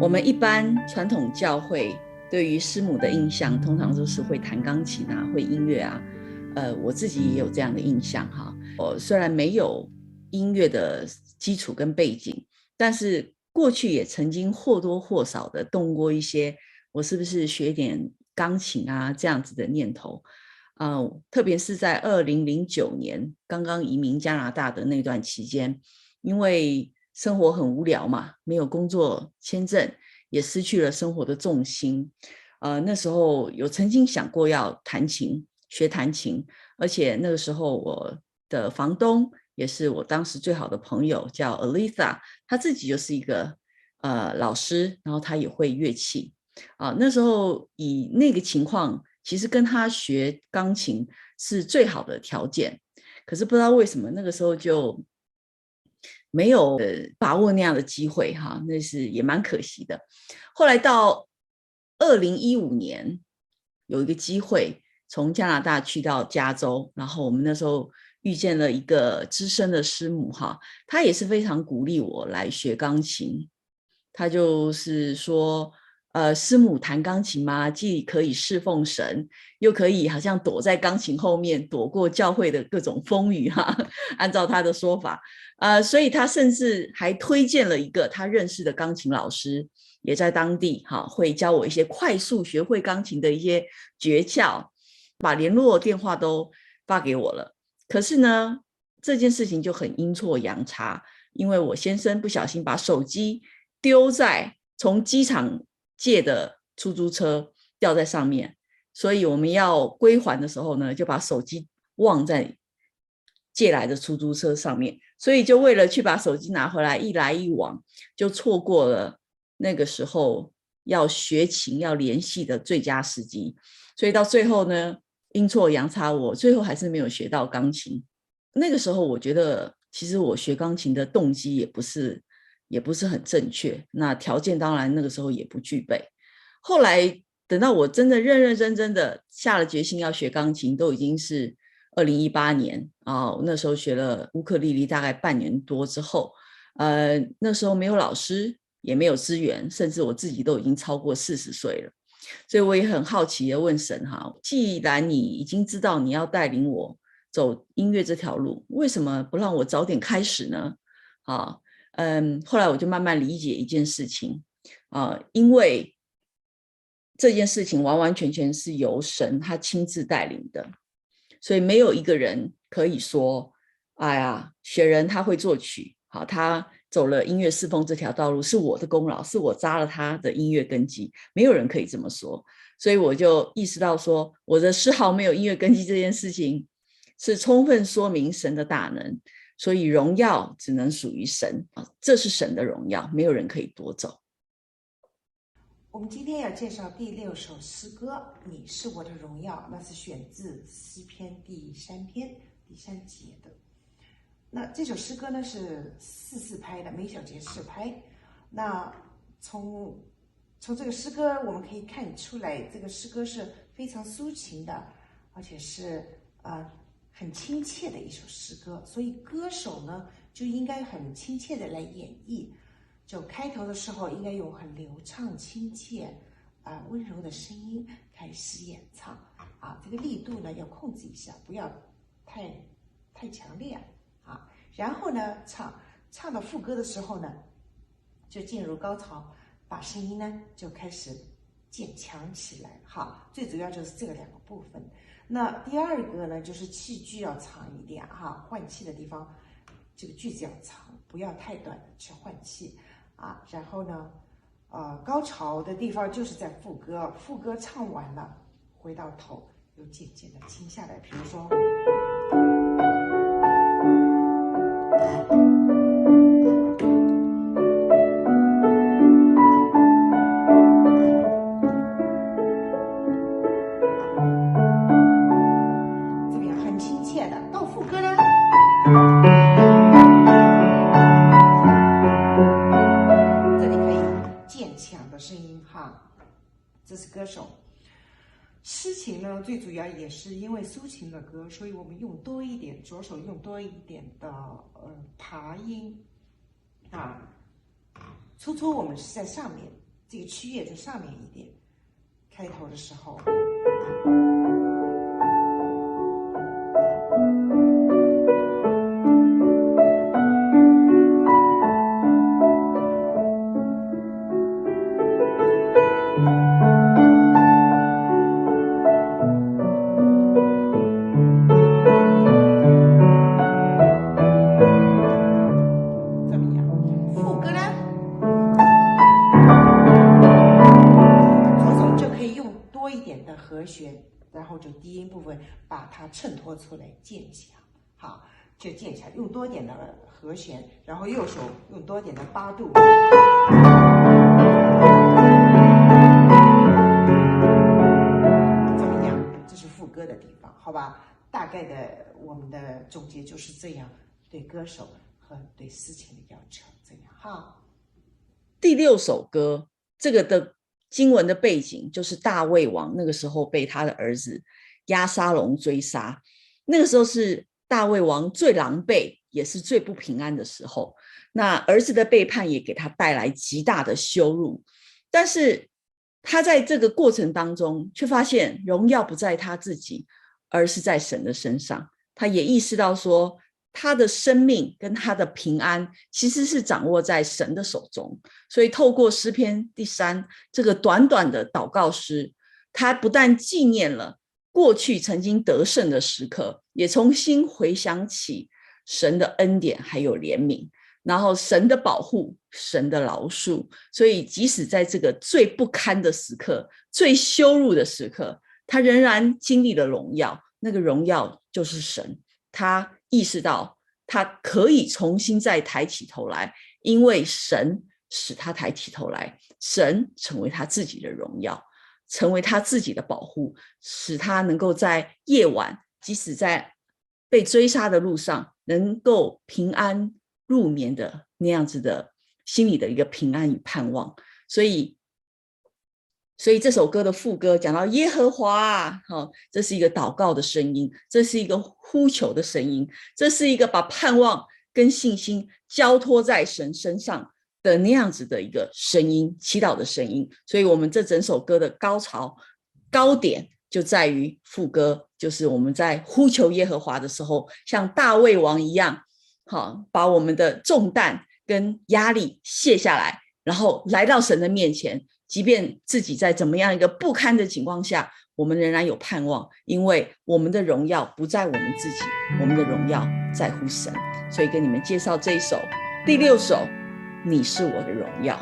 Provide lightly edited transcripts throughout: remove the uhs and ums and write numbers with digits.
我们一般传统教会对于师母的印象，通常都是会弹钢琴啊，会音乐啊。我自己也有这样的印象哈。我虽然没有音乐的基础跟背景，但是过去也曾经或多或少的动过一些，我是不是学点钢琴啊这样子的念头。特别是在2009年刚刚移民加拿大的那段期间，因为生活很无聊嘛，没有工作签证，也失去了生活的重心。那时候有曾经想过要弹琴，学弹琴，而且那个时候我的房东也是我当时最好的朋友，叫 Aletha，她自己就是一个老师，然后她也会乐器。那时候以那个情况，其实跟她学钢琴是最好的条件。可是不知道为什么那个时候就没有把握那样的机会哈，那是也蛮可惜的。后来到2015年有一个机会从加拿大去到加州，然后我们那时候遇见了一个资深的师母哈，她也是非常鼓励我来学钢琴。她就是说，师母弹钢琴吗？既可以侍奉神，又可以好像躲在钢琴后面，躲过教会的各种风雨哈。按照她的说法，所以他甚至还推荐了一个他认识的钢琴老师，也在当地哈，会教我一些快速学会钢琴的一些诀窍，把联络电话都发给我了。可是呢，这件事情就很阴错阳差，因为我先生不小心把手机丢在从机场借的出租车掉在上面，所以我们要归还的时候呢，就把手机忘在借来的出租车上面，所以就为了去把手机拿回来，一来一往就错过了那个时候要学琴要联系的最佳时机。所以到最后呢，阴错阳差，我最后还是没有学到钢琴。那个时候我觉得其实我学钢琴的动机也不是很正确，那条件当然那个时候也不具备。后来等到我真的认认真真的下了决心要学钢琴，都已经是2018年那时候学了乌克丽丽大概半年多之后，那时候没有老师，也没有资源，甚至我自己都已经超过40岁了。所以我也很好奇的问神哈，既然你已经知道你要带领我走音乐这条路，为什么不让我早点开始呢？后来我就慢慢理解一件事情因为这件事情完完全全是由神他亲自带领的，所以没有一个人可以说，哎呀，雪人他会作曲，好，他走了音乐侍奉这条道路是我的功劳，是我扎了他的音乐根基，没有人可以这么说。所以我就意识到说，我的丝毫没有音乐根基这件事情，是充分说明神的大能，所以荣耀只能属于神这是神的荣耀，没有人可以夺走。我们今天要介绍第6首诗歌《你是我的荣耀》，那是选自诗篇第3篇第3节的。那这首诗歌呢是4/4拍的，每小节4拍。那从这个诗歌我们可以看出来，这个诗歌是非常抒情的，而且是很亲切的一首诗歌，所以歌手呢就应该很亲切的来演绎。就开头的时候应该用很流畅、亲切、温柔的声音开始演唱这个力度呢要控制一下，不要太强烈然后呢，唱到副歌的时候呢，就进入高潮，把声音呢就开始渐强起来。好，最主要就是这个2个部分。那第二个呢，就是气句要长一点换气的地方，这个句子要长，不要太短的去换气。然后呢，高潮的地方就是在副歌，副歌唱完了，回到头又渐渐的轻下来。比如说，这边很亲切的。到副歌呢，这里可以渐强的声音这是歌手。诗情呢，最主要也是因为抒情的歌，所以我们用多一点，左手用多一点的爬音初初我们是在上面，这个区叶在上面一点，开头的时候。和弦，然后就低音部分把它衬托出来，渐强，好，就渐强，用多点的和弦，然后右手用多点的8度，怎么样？这是副歌的地方，好吧？大概的我们的总结就是这样，对歌手和对事情的要求，这样哈。第6首歌，这个的经文的背景就是大卫王那个时候被他的儿子押沙龙追杀，那个时候是大卫王最狼狈也是最不平安的时候，那儿子的背叛也给他带来极大的羞辱，但是他在这个过程当中却发现荣耀不在他自己，而是在神的身上，他也意识到说他的生命跟他的平安其实是掌握在神的手中，所以透过诗篇第3这个短短的祷告诗，他不但纪念了过去曾经得胜的时刻，也重新回想起神的恩典还有怜悯，然后神的保护，神的饶恕，所以即使在这个最不堪的时刻，最羞辱的时刻，他仍然经历了荣耀，那个荣耀就是神，他意识到他可以重新再抬起头来，因为神使他抬起头来，神成为他自己的荣耀，成为他自己的保护，使他能够在夜晚，即使在被追杀的路上，能够平安入眠的那样子的心里的一个平安与盼望。所以这首歌的副歌讲到耶和华啊，这是一个祷告的声音，这是一个呼求的声音，这是一个把盼望跟信心交托在神身上的那样子的一个声音，祈祷的声音。所以我们这整首歌的高潮高点就在于副歌，就是我们在呼求耶和华的时候，像大卫王一样，把我们的重担跟压力卸下来，然后来到神的面前，即便自己在怎么样一个不堪的情况下，我们仍然有盼望，因为我们的荣耀不在我们自己，我们的荣耀在乎神。所以跟你们介绍这一首第6首，你是我的荣耀。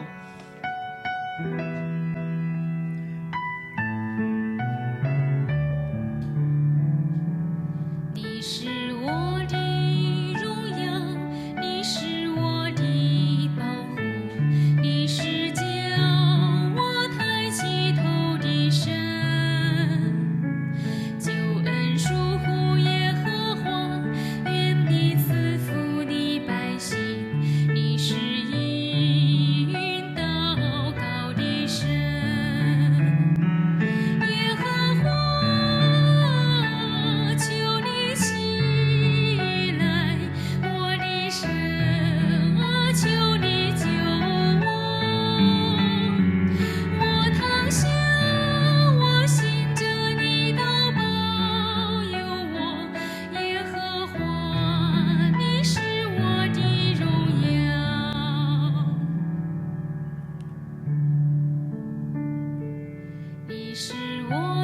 你是我